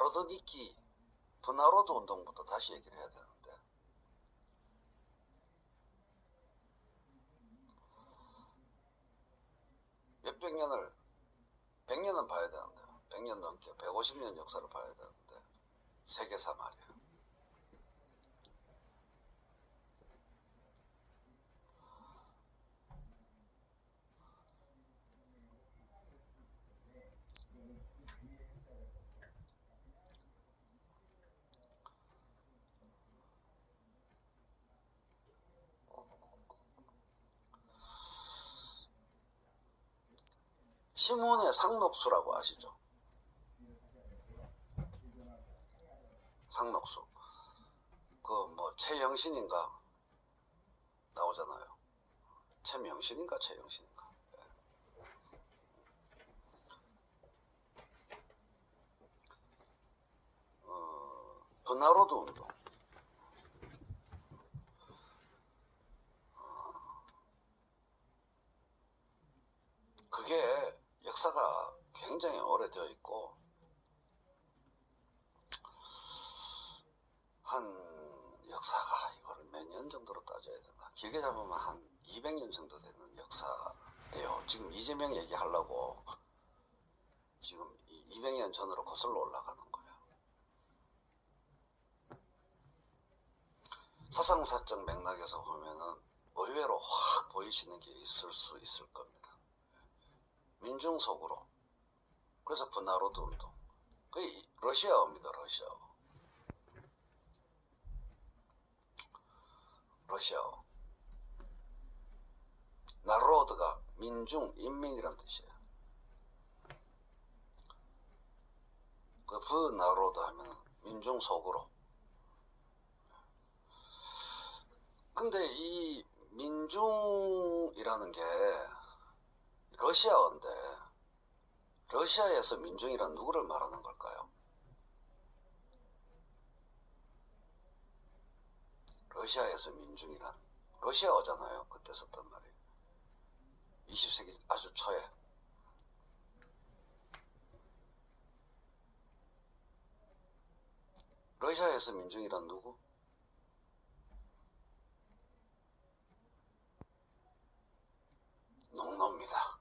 나로드니키, 브나로드 운동부터 다시 얘기를 해야 되는데, 몇백 년을, 100년은 봐야 되는데, 100년 넘게, 150년 역사를 봐야 되는데, 세계사 말이에요. 시몬의 상록수라고 아시죠? 상록수. 그 뭐 최영신인가 나오잖아요. 최명신인가 최영신인가. 버나로드 운동. 그게 역사가 굉장히 오래되어 있고, 한 역사가 이거를 몇 년 정도로 따져야 되나, 길게 잡으면 한 200년 정도 되는 역사예요. 지금 이재명 얘기하려고 지금 200년 전으로 거슬러 올라가는 거예요. 사상사적 맥락에서 보면은 의외로 확 보이시는 게 있을 수 있을 겁니다. 민중 속으로. 그래서 버나로드 운동. 그게 러시아어입니다. 러시아어. 나로드가 민중, 인민이란 뜻이에요. 그 버나로드 하면 민중 속으로. 근데 이 민중이라는 게 러시아어인데, 러시아에서 민중이란 누구를 말하는 걸까요? 러시아에서 민중이란 러시아어잖아요. 그때 썼던 말이. 20세기 아주 초에. 러시아에서 민중이란 누구? 농노입니다.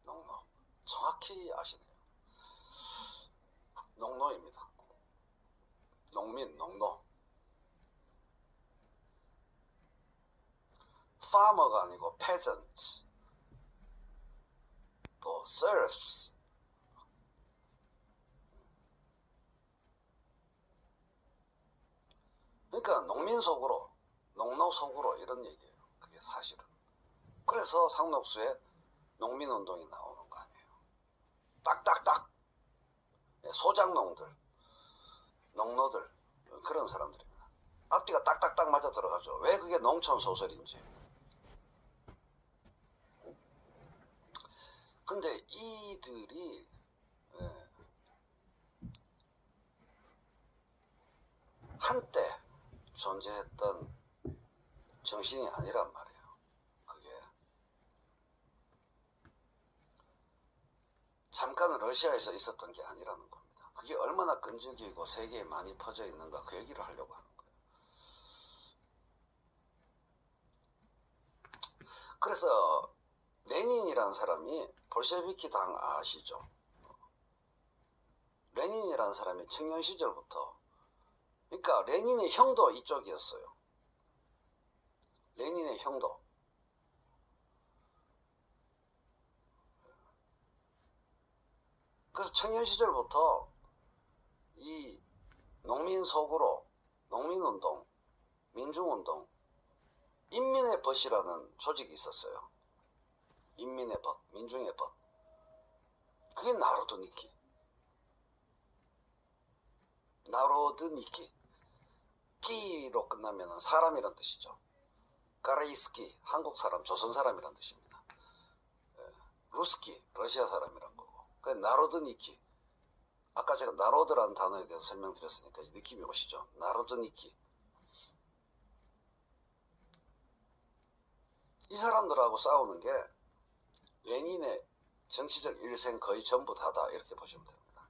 농노. 정확히 아시네요. 농노입니다. 농민, 농노. farmer가 아니고 peasants, 또 serfs. 그러니까 농민 속으로, 농노 속으로 이런 얘기예요. 그게 사실은. 그래서 상록수에 농민운동이 나오는 거 아니에요. 딱딱딱. 소작농들, 농노들, 그런 사람들입니다. 앞뒤가 딱딱딱 맞아 들어가죠. 왜 그게 농촌 소설인지. 근데 이들이 한때 존재했던 정신이 아니란 말이에요. 그게 잠깐 러시아에서 있었던 게 아니라는 겁니다. 그게 얼마나 끈질기고 세계에 많이 퍼져 있는가, 그 얘기를 하려고 하는 거예요. 그래서 레닌이라는 사람이, 볼셰비키 당 아시죠? 레닌이라는 사람이 청년 시절부터, 그러니까 레닌의 형도 이쪽이었어요. 레닌의 형도. 그래서 청년 시절부터 이 농민 속으로 농민운동, 민중운동, 인민의 벗이라는 조직이 있었어요. 인민의 벗, 민중의 벗. 그게 나로드니키. 나로드니키. 끼로 끝나면 사람이란 뜻이죠. 가레이스키, 한국 사람, 조선 사람이란 뜻입니다. 루스키, 러시아 사람이란 거고. 그 나로드니키. 아까 제가 나로드라는 단어에 대해서 설명드렸으니까 느낌이 오시죠? 나로드니키. 이 사람들하고 싸우는 게 레닌의 정치적 일생 거의 전부 다다, 이렇게 보시면 됩니다.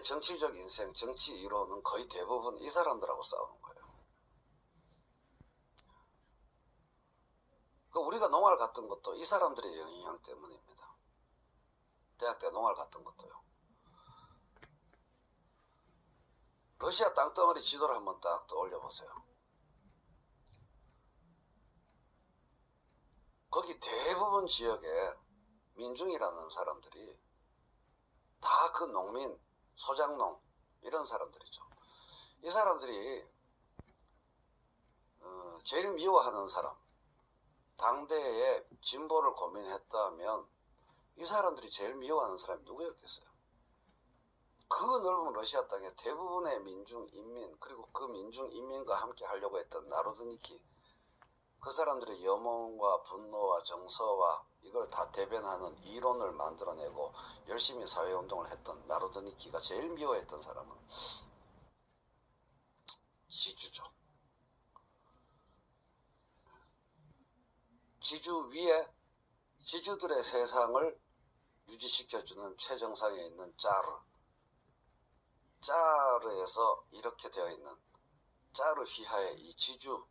정치적 인생, 정치 이론은 거의 대부분 이 사람들하고 싸우는 거예요. 우리가 농활 갔던 것도 이 사람들의 영향 때문입니다. 대학 때 농활 갔던 것도요. 러시아 땅덩어리 지도를 한번 딱 떠올려보세요. 거기 대부분 지역에 민중이라는 사람들이 다 그 농민, 소작농 이런 사람들이죠. 이 사람들이 제일 미워하는 사람, 당대에 진보를 고민했다면 이 사람들이 제일 미워하는 사람이 누구였겠어요? 그 넓은 러시아 땅에 대부분의 민중, 인민, 그리고 그 민중, 인민과 함께 하려고 했던 나루드니키, 그 사람들의 염원과 분노와 정서와 이걸 다 대변하는 이론을 만들어내고 열심히 사회운동을 했던 나루드니키가 제일 미워했던 사람은 지주죠. 지주 위에 지주들의 세상을 유지시켜주는 최정상에 있는 짜르. 짜르에서 이렇게 되어 있는 짜르 휘하에 이 지주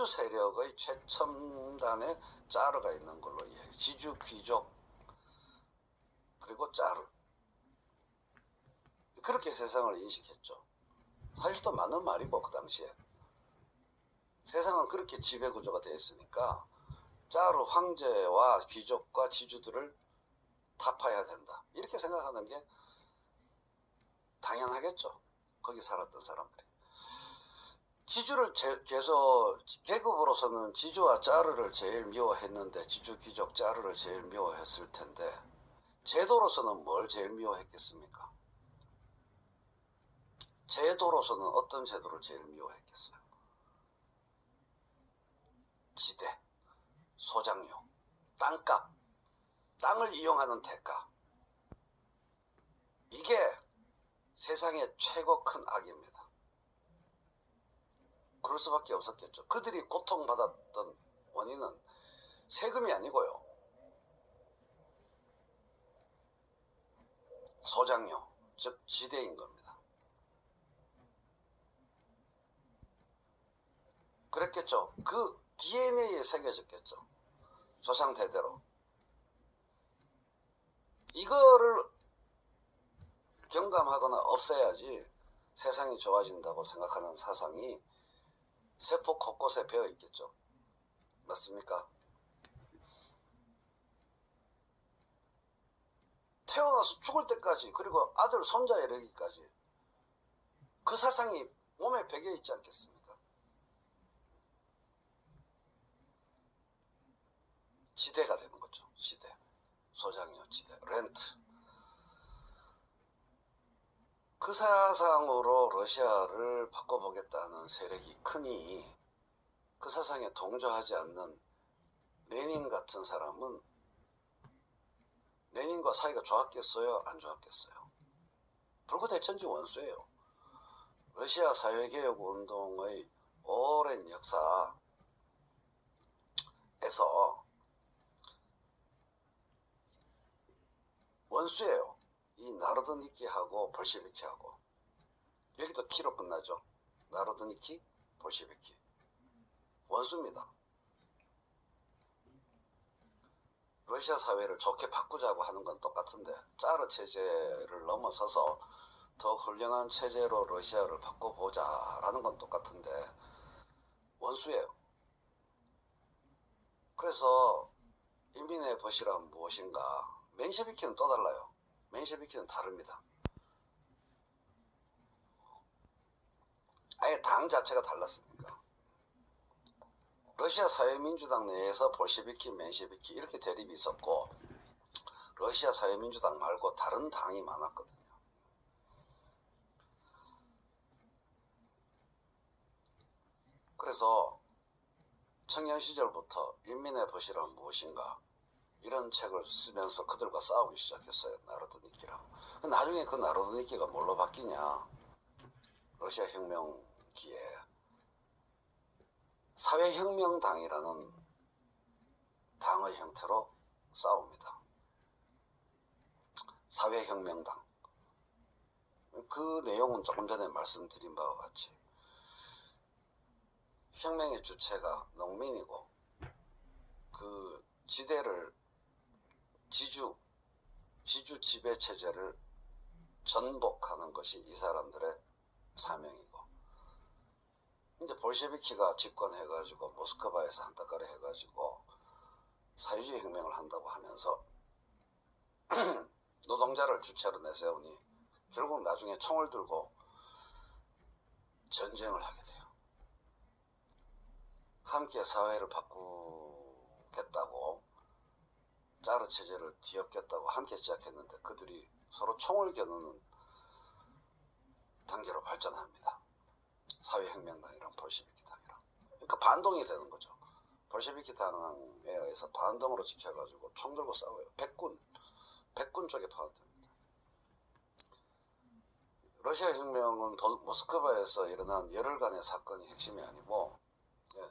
세력의 최첨단의 짜르가 있는 걸로 이해해요. 지주 귀족 그리고 짜르. 그렇게 세상을 인식했죠. 사실 또 맞는 말이고 그 당시에. 세상은 그렇게 지배구조가 되어 있으니까 짜르 황제와 귀족과 지주들을 타파해야 된다. 이렇게 생각하는 게 당연하겠죠. 거기 살았던 사람들이. 지주를 계속 계급으로서는 지주와 짜르를 제일 미워했는데 지주 귀족 짜르를 제일 미워했을 텐데 제도로서는 뭘 제일 미워했겠습니까? 제도로서는 어떤 제도를 제일 미워했겠어요? 지대, 소장료, 땅값, 땅을 이용하는 대가. 이게 세상의 최고 큰 악입니다. 그럴 수밖에 없었겠죠. 그들이 고통받았던 원인은 세금이 아니고요. 소장료, 즉 지대인 겁니다. 그랬겠죠. 그 DNA에 새겨졌겠죠. 조상 대대로. 이거를 경감하거나 없애야지 세상이 좋아진다고 생각하는 사상이 세포 곳곳에 배어 있겠죠. 맞습니까? 태어나서 죽을 때까지, 그리고 아들 손자 이르기까지 그 사상이 몸에 배겨 있지 않겠습니까? 지대가 되는 거죠. 지대, 소장료, 지대, 렌트. 그 사상으로 러시아를 바꿔보겠다는 세력이 크니 그 사상에 동조하지 않는 레닌 같은 사람은 레닌과 사이가 좋았겠어요? 안 좋았겠어요? 불구대천지 원수예요. 러시아 사회개혁운동의 오랜 역사에서 원수예요. 이 나루드니키하고 볼셰비키하고. 여기도 키로 끝나죠. 나루드니키, 볼셰비키. 원수입니다. 러시아 사회를 좋게 바꾸자고 하는 건 똑같은데 짜르 체제를 넘어서서 더 훌륭한 체제로 러시아를 바꿔보자라는 건 똑같은데 원수예요. 그래서 인민의 벗이란 무엇인가? 맨셰비키는 또 달라요. 맨셰비키는 다릅니다. 아예 당 자체가 달랐으니까. 러시아 사회민주당 내에서 볼셰비키, 맨셰비키 이렇게 대립이 있었고 러시아 사회민주당 말고 다른 당이 많았거든요. 그래서 청년 시절부터 인민의 벗이란 무엇인가 이런 책을 쓰면서 그들과 싸우기 시작했어요. 나루드니키랑. 나중에 그 나루드니키가 뭘로 바뀌냐? 러시아 혁명기에 사회혁명당이라는 당의 형태로 싸웁니다. 사회혁명당. 그 내용은 조금 전에 말씀드린 바와 같이 혁명의 주체가 농민이고 그 지대를 지주 지배 체제를 전복하는 것이 이 사람들의 사명이고, 이제 볼셰비키가 집권해가지고 모스크바에서 한따까리 해가지고 사회주의 혁명을 한다고 하면서 노동자를 주체로 내세우니 결국 나중에 총을 들고 전쟁을 하게 돼요. 함께 사회를 바꾸겠다고, 짜르 체제를 뒤엎겠다고 함께 시작했는데 그들이 서로 총을 겨누는 단계로 발전합니다. 사회혁명당이랑 볼셰비키 당이랑. 그러니까 반동이 되는 거죠. 볼셰비키 당에 의해서 반동으로 지켜가지고 총 들고 싸워요. 백군 쪽에 파악됩니다. 러시아 혁명은 모스크바에서 일어난 열흘간의 사건이 핵심이 아니고,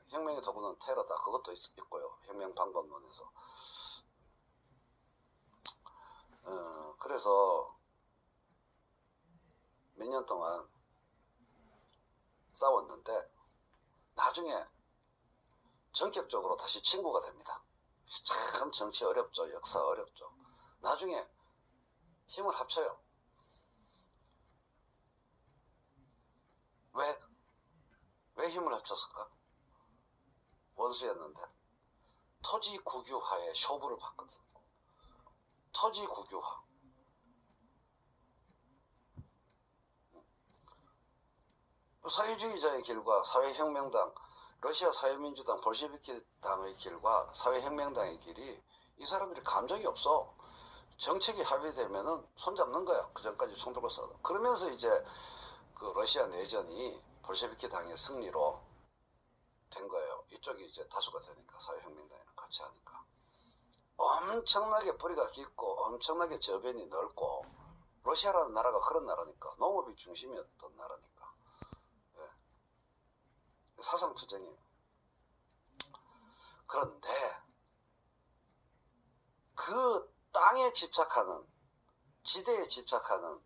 혁명의 도구는 테러다, 그것도 있고요. 혁명 방법론에서. 그래서 몇 년 동안 싸웠는데 나중에 전격적으로 다시 친구가 됩니다. 참 정치 어렵죠. 역사 어렵죠. 나중에 힘을 합쳐요. 왜 힘을 합쳤을까? 원수였는데 토지 국유화에 쇼부를 봤거든. 토지 국유화. 사회주의자의 길과 사회혁명당, 러시아 사회민주당, 볼셰비키 당의 길과 사회혁명당의 길이, 이 사람들이 감정이 없어. 정책이 합의되면은 손잡는 거야. 그 전까지 총 들고 싸워. 그러면서 이제 그 러시아 내전이 볼셰비키 당의 승리로 된 거예요. 이쪽이 이제 다수가 되니까, 사회혁명당이랑 같이 하니까. 엄청나게 뿌리가 깊고 엄청나게 저변이 넓고, 러시아라는 나라가 그런 나라니까, 농업이 중심이었던 나라니까. 사상투쟁이에요. 그런데 그 땅에 집착하는, 지대에 집착하는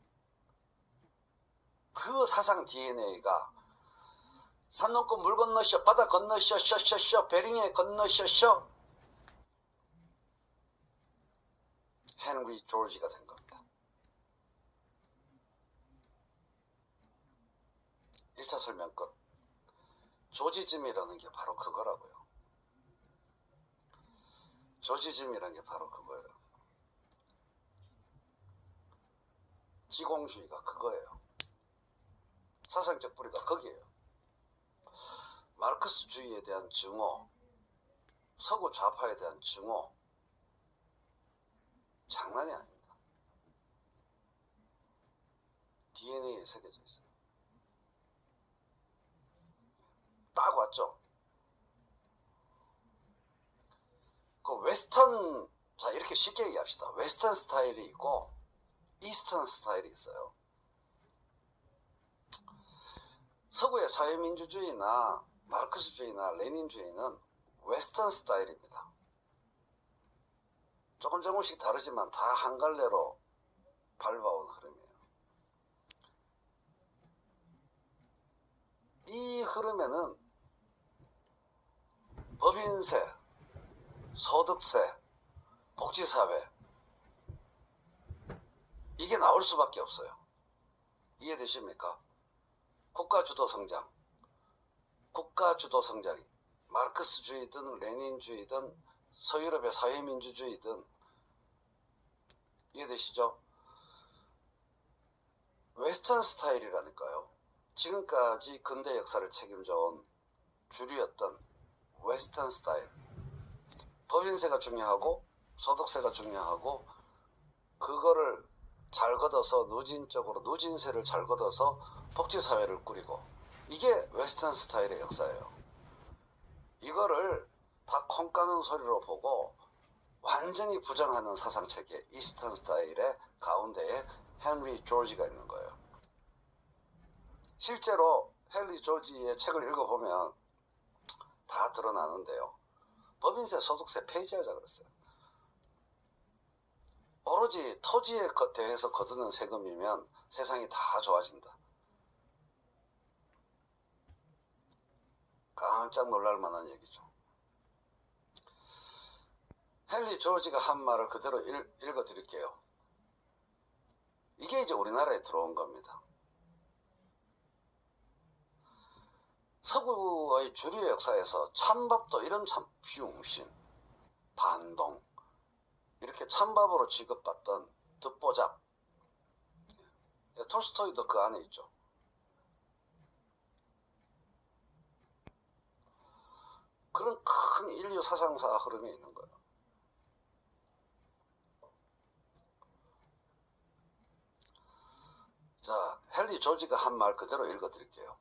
그 사상 DNA가 산 넘고 물 건너셔, 바다 건너셔, 쇼, 베링해 건너셔, 헨리 조지가 된 겁니다. 1차 설명 끝. 조지즘이라는 게 바로 그거라고요. 조지즘이라는 게 바로 그거예요. 지공주의가 그거예요. 사상적 뿌리가 거기에요. 마르크스주의에 대한 증오, 서구 좌파에 대한 증오, 장난이 아닙니다. DNA에 새겨져 있어요. 딱 왔죠. 그 웨스턴, 자 이렇게 쉽게 얘기합시다. 웨스턴 스타일이 있고 이스턴 스타일이 있어요. 서구의 사회민주주의나 마르크스주의나 레닌주의는 웨스턴 스타일입니다. 조금씩 다르지만 다 한 갈래로 밟아온 흐름이에요. 이 흐름에는 법인세, 소득세, 복지사회, 이게 나올 수밖에 없어요. 이해되십니까? 국가주도 성장, 마르크스주의든 레닌주의든 서유럽의 사회민주주의든, 이해되시죠? 웨스턴 스타일이라니까요. 지금까지 근대 역사를 책임져온 주류였던 웨스턴 스타일. 법인세가 중요하고 소득세가 중요하고, 그거를 잘 걷어서 누진세를 잘 걷어서 복지사회를 꾸리고, 이게 웨스턴 스타일의 역사예요. 이거를 다 콩 까는 소리로 보고 완전히 부정하는 사상체계 이스턴 스타일의 가운데에 헨리 조지가 있는 거예요. 실제로 헨리 조지의 책을 읽어보면 다 드러나는데요. 법인세, 소득세 폐지하자 그랬어요. 오로지 토지에 대해서 거두는 세금이면 세상이 다 좋아진다. 깜짝 놀랄 만한 얘기죠. 헨리 조지가 한 말을 그대로 읽어드릴게요. 이게 이제 우리나라에 들어온 겁니다. 서구의 주류 역사에서 찬밥도 이런 참 비용신, 반동 이렇게 찬밥으로 취급받던 듣보잡, 톨스토이도 그 안에 있죠. 그런 큰 인류 사상사 흐름이 있는 거예요. 자, 헨리 조지가 한 말 그대로 읽어드릴게요.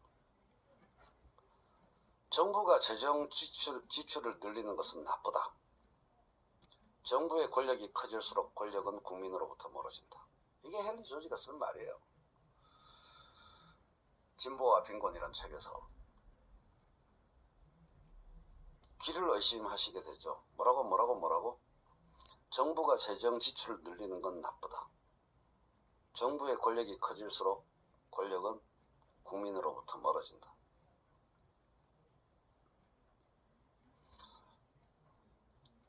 정부가 재정 지출을 늘리는 것은 나쁘다. 정부의 권력이 커질수록 권력은 국민으로부터 멀어진다. 이게 헨리 조지가 쓴 말이에요. 진보와 빈곤이란 책에서. 귀를 의심하시게 되죠. 뭐라고? 정부가 재정 지출을 늘리는 건 나쁘다. 정부의 권력이 커질수록 권력은 국민으로부터 멀어진다.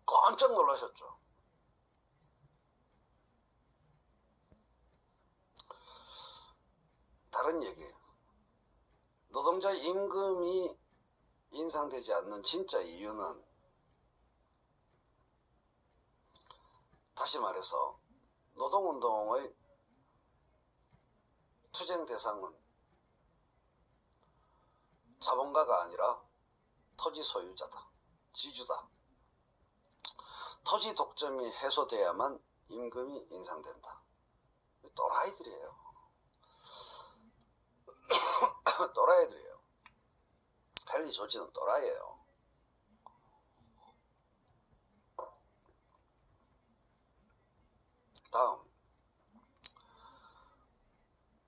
깜짝 놀라셨죠. 다른 얘기예요. 노동자 임금이 인상되지 않는 진짜 이유는, 다시 말해서 노동운동의 투쟁 대상은 자본가가 아니라 토지 소유자다, 지주다. 토지 독점이 해소돼야만 임금이 인상된다. 또라이들이에요. 또라이들이에요. 헨리 조지는 또라이예요. 다음,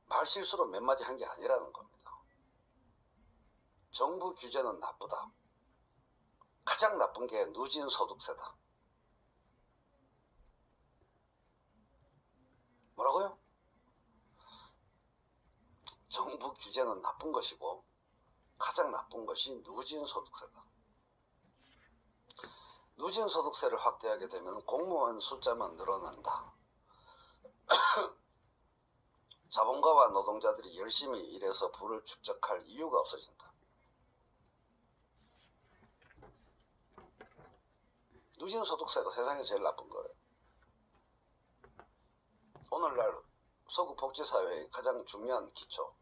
말실수로 몇 마디 한 게 아니라는 겁니다. 정부 규제는 나쁘다. 가장 나쁜 게 누진 소득세다. 뭐라고요? 정부 규제는 나쁜 것이고 가장 나쁜 것이 누진 소득세다. 누진 소득세를 확대하게 되면 공무원 숫자만 늘어난다. 자본가와 노동자들이 열심히 일해서 부를 축적할 이유가 없어진다. 누진 소득세가 세상에 제일 나쁜 거예요. 오늘날 서구 복지사회의 가장 중요한 기초.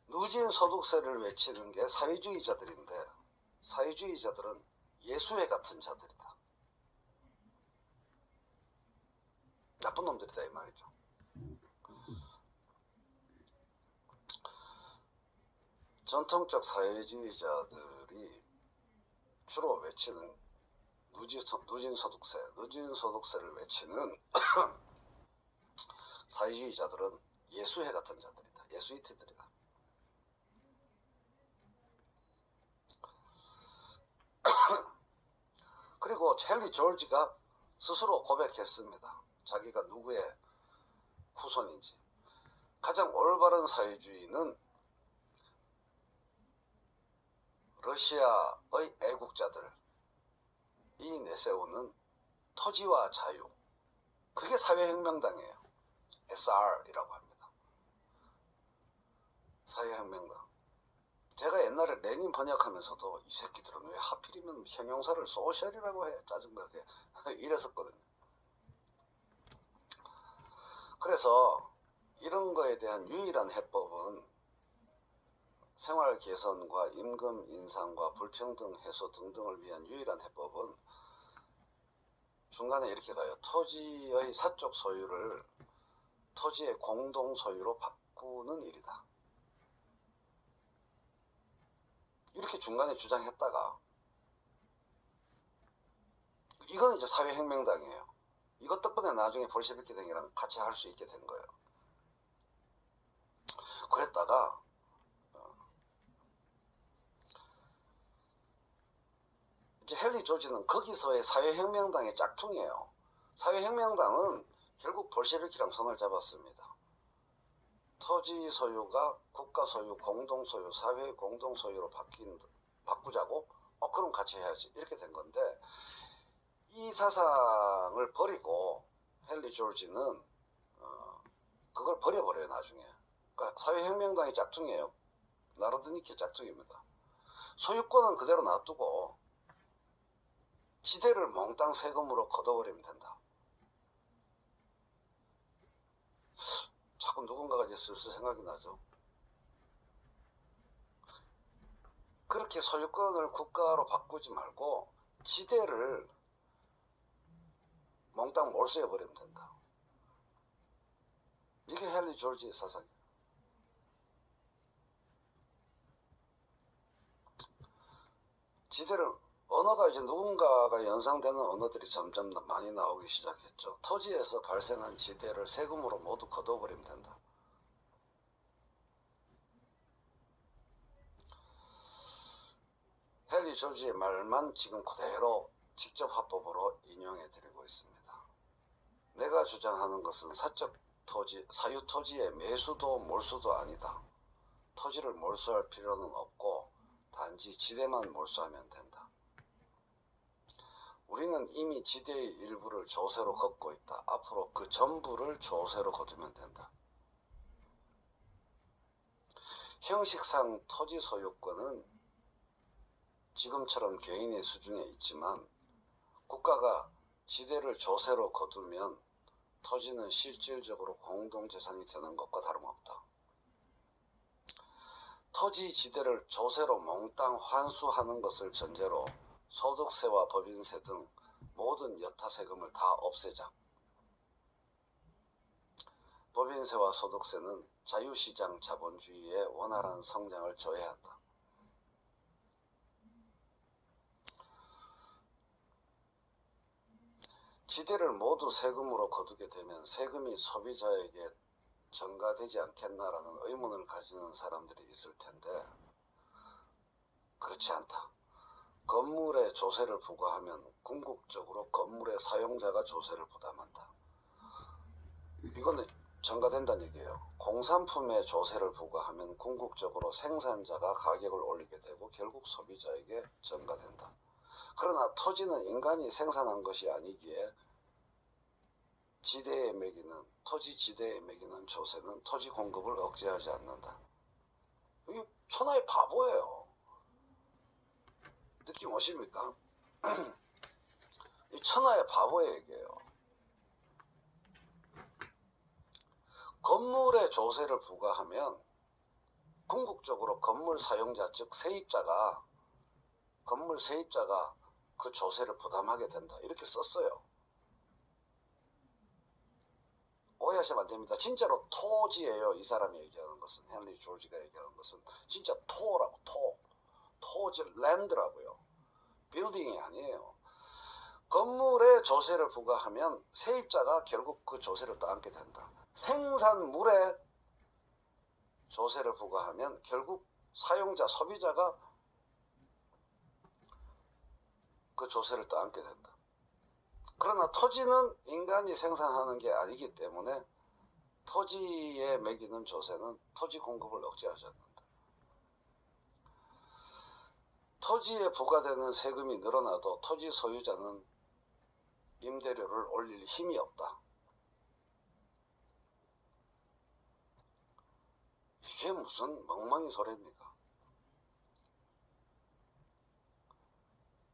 누진 소득세를 외치는 게 사회주의자들인데, 사회주의자들은 예수회 같은 자들이다. 나쁜 놈들이다 이 말이죠. 전통적 사회주의자들이 주로 외치는 누진 소득세를 외치는 사회주의자들은 예수회 같은 자들이다. 예수이트들이다. 그리고 헨리 조지가 스스로 고백했습니다. 자기가 누구의 후손인지. 가장 올바른 사회주의는 러시아의 애국자들이 내세우는 토지와 자유, 그게 사회혁명당이에요. SR이라고 합니다. 사회혁명당. 제가 옛날에 레닌 번역하면서도 이 새끼들은 왜 하필이면 형용사를 소셜이라고 해, 짜증나게 이랬었거든요. 그래서 이런 거에 대한 유일한 해법은 생활 개선과 임금 인상과 불평등 해소 등등을 위한 유일한 해법은 중간에 이렇게 가요. 토지의 사적 소유를 토지의 공동 소유로 바꾸는 일이다. 이렇게 중간에 주장했다가, 이건 이제 사회혁명당이에요. 이것 덕분에 나중에 볼셰비키 등이랑 같이 할 수 있게 된 거예요. 그랬다가 이제 헨리 조지는 거기서의 사회혁명당의 짝퉁이에요. 사회혁명당은 결국 볼셰비키랑 손을 잡았습니다. 토지 소유가 국가 소유, 공동 소유, 사회 공동 소유로 바꾸자고? 그럼 같이 해야지. 이렇게 된 건데, 이 사상을 버리고 헨리 조지는 그걸 버려버려요, 나중에. 그러니까 사회혁명당이 짝퉁이에요. 나로드니키 짝퉁입니다. 소유권은 그대로 놔두고 지대를 몽땅 세금으로 걷어버리면 된다. 자꾸 누군가가 이제 슬슬 생각이 나죠. 그렇게 소유권을 국가로 바꾸지 말고 지대를 몽땅 몰수해버리면 된다. 이게 헨리 조지의 사상이에요. 지대를, 언어가 이제 누군가가 연상되는 언어들이 점점 많이 나오기 시작했죠. 토지에서 발생한 지대를 세금으로 모두 걷어버리면 된다. 헨리 조지의 말만 지금 그대로 직접 화법으로 인용해 드리고 있습니다. 내가 주장하는 것은 사적 토지, 사유 토지의 매수도 몰수도 아니다. 토지를 몰수할 필요는 없고 단지 지대만 몰수하면 된다. 우리는 이미 지대의 일부를 조세로 걷고 있다. 앞으로 그 전부를 조세로 거두면 된다. 형식상 토지 소유권은 지금처럼 개인의 수중에 있지만 국가가 지대를 조세로 거두면 토지는 실질적으로 공동재산이 되는 것과 다름없다. 토지 지대를 조세로 몽땅 환수하는 것을 전제로 소득세와 법인세 등 모든 여타 세금을 다 없애자. 법인세와 소득세는 자유시장 자본주의의 원활한 성장을 저해한다. 지대를 모두 세금으로 거두게 되면 세금이 소비자에게 전가되지 않겠나라는 의문을 가지는 사람들이 있을 텐데, 그렇지 않다. 건물에 조세를 부과하면 궁극적으로 건물의 사용자가 조세를 부담한다. 이거는 전가된다는 얘기예요. 공산품에 조세를 부과하면 궁극적으로 생산자가 가격을 올리게 되고 결국 소비자에게 전가된다. 그러나 토지는 인간이 생산한 것이 아니기에 지대에 매기는, 토지 지대에 매기는 조세는 토지 공급을 억제하지 않는다. 이게 천하의 바보예요. 느낌 오십니까? 이 천하의 바보의 얘기예요. 건물에 조세를 부과하면 궁극적으로 건물 사용자, 즉 세입자가, 건물 세입자가 그 조세를 부담하게 된다. 이렇게 썼어요. 오해하시면 안 됩니다. 진짜로 토지예요. 이 사람이 얘기하는 것은, 헨리 조지가 얘기하는 것은 진짜 토라고, 토지, 랜드라고요. 빌딩이 아니에요. 건물에 조세를 부과하면 세입자가 결국 그 조세를 떠안게 된다. 생산물에 조세를 부과하면 결국 사용자, 소비자가 그 조세를 떠안게 된다. 그러나 토지는 인간이 생산하는 게 아니기 때문에 토지에 매기는 조세는 토지 공급을 억제하지 않는다. 토지에 부과되는 세금이 늘어나도 토지 소유자는 임대료를 올릴 힘이 없다. 이게 무슨 멍멍이 소리입니까?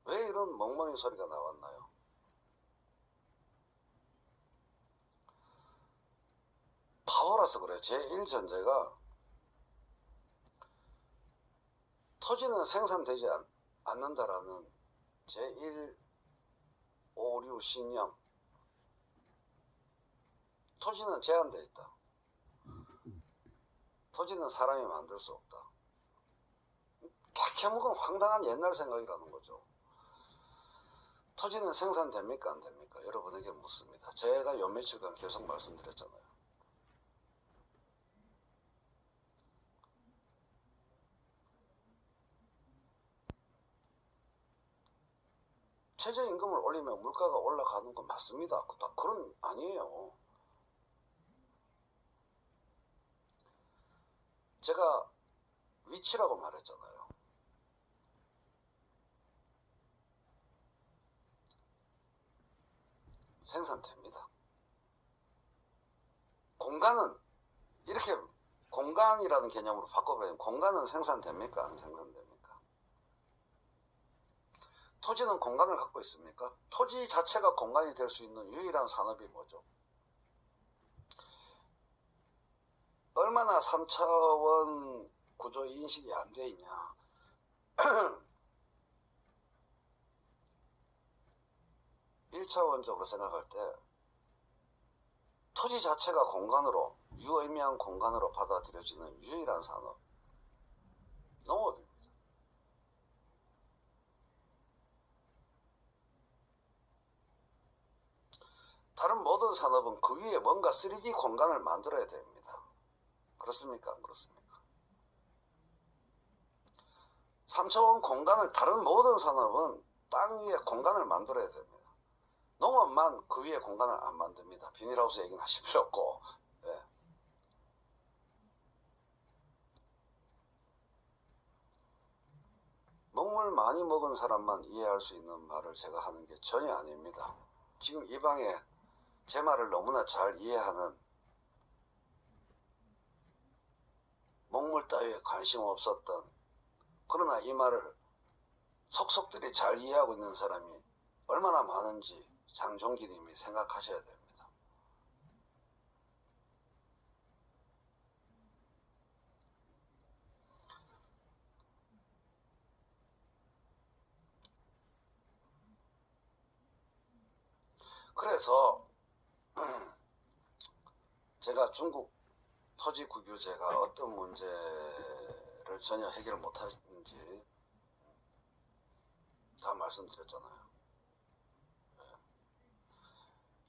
왜 이런 멍멍이 소리가 나왔나요? 바보라서 그래요. 제1전제가 토지는 생산되지 않는다라는 제1, 5, 6 신념. 토지는 제한되어 있다. 토지는 사람이 만들 수 없다. 캐먹은 황당한 옛날 생각이라는 거죠. 토지는 생산됩니까? 안 됩니까? 여러분에게 묻습니다. 제가 요 며칠간 계속 말씀드렸잖아요. 최저임금을 올리면 물가가 올라가는 건 맞습니다. 그런 아니에요. 제가 위치라고 말했잖아요. 생산됩니다. 공간은 이렇게 공간이라는 개념으로 바꿔버리면 공간은 생산됩니까? 안 생산됩니까? 토지는 공간을 갖고 있습니까? 토지 자체가 공간이 될 수 있는 유일한 산업이 뭐죠? 얼마나 3차원 구조 인식이 안 돼 있냐. 1차원적으로 생각할 때 토지 자체가 공간으로, 유의미한 공간으로 받아들여지는 유일한 산업, 농업입니다. 다른 모든 산업은 그 위에 뭔가 3D 공간을 만들어야 됩니다. 그렇습니까? 안 그렇습니까? 3차원 공간을, 다른 모든 산업은 땅 위에 공간을 만들어야 됩니다. 농업만 그 위에 공간을 안 만듭니다. 비닐하우스 얘기는 하실 필요 없고. 예. 먹물 많이 먹은 사람만 이해할 수 있는 말을 제가 하는 게 전혀 아닙니다. 지금 이 방에 제 말을 너무나 잘 이해하는, 먹물 따위에 관심 없었던, 그러나 이 말을 속속들이 잘 이해하고 있는 사람이 얼마나 많은지 장종기님이 생각하셔야 됩니다. 그래서 제가 중국 토지 국유제가 어떤 문제를 전혀 해결 못하는지 다 말씀드렸잖아요.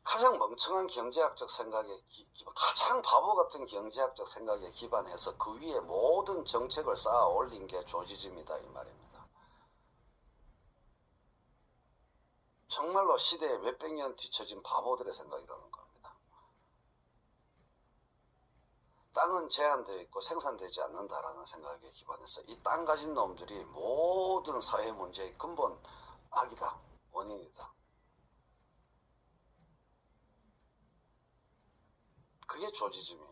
가장 멍청한 경제학적 생각에 가장 바보 같은 경제학적 생각에 기반해서 그 위에 모든 정책을 쌓아 올린 게 조지집니다, 이 말입니다. 정말로 시대에 몇백 년 뒤처진 바보들의 생각이라는 겁니다. 땅은 제한되어 있고 생산되지 않는다라는 생각에 기반해서 이 땅 가진 놈들이 모든 사회 문제의 근본 악이다, 원인이다. 그게 조지즘입니다.